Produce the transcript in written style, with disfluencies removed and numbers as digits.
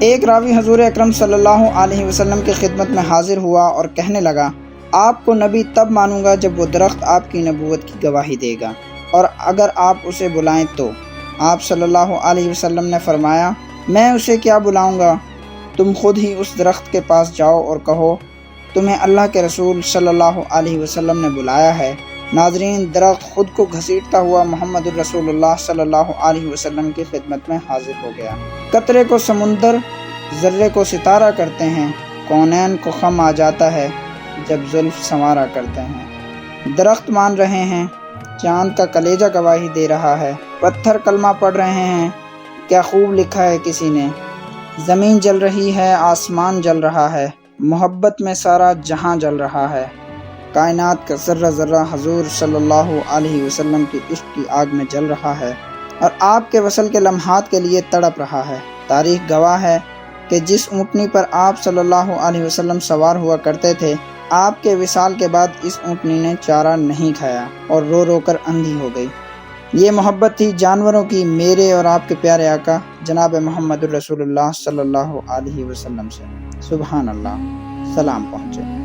ایک راوی حضور اکرم صلی اللہ علیہ وسلم کی خدمت میں حاضر ہوا اور کہنے لگا، آپ کو نبی تب مانوں گا جب وہ درخت آپ کی نبوت کی گواہی دے گا، اور اگر آپ اسے بلائیں تو۔ آپ صلی اللہ علیہ وسلم نے فرمایا، میں اسے کیا بلاؤں گا؟ تم خود ہی اس درخت کے پاس جاؤ اور کہو، تمہیں اللہ کے رسول صلی اللہ علیہ وسلم نے بلایا ہے۔ ناظرین، درخت خود کو گھسیٹتا ہوا محمد الرسول اللہ صلی اللہ علیہ وسلم کی خدمت میں حاضر ہو گیا۔ قطرے کو سمندر، ذرے کو ستارہ کرتے ہیں، کونین کو خم آ جاتا ہے جب زلف سنوارا کرتے ہیں۔ درخت مان رہے ہیں، چاند کا کلیجہ گواہی دے رہا ہے، پتھر کلمہ پڑھ رہے ہیں، کیا خوب لکھا ہے کسی نے۔ زمین جل رہی ہے، آسمان جل رہا ہے، محبت میں سارا جہاں جل رہا ہے۔ کائنات کا ذرہ ذرہ حضور صلی اللہ علیہ وسلم کی عشق کی آگ میں جل رہا ہے اور آپ کے وصل کے لمحات کے لیے تڑپ رہا ہے۔ تاریخ گواہ ہے کہ جس اونٹنی پر آپ صلی اللہ علیہ وسلم سوار ہوا کرتے تھے، آپ کے وصال کے بعد اس اونٹنی نے چارہ نہیں کھایا اور رو رو کر اندھی ہو گئی۔ یہ محبت تھی جانوروں کی میرے اور آپ کے پیارے آقا جناب محمد الرسول اللہ صلی اللہ علیہ وسلم سے۔ سبحان اللہ، سلام پہنچے۔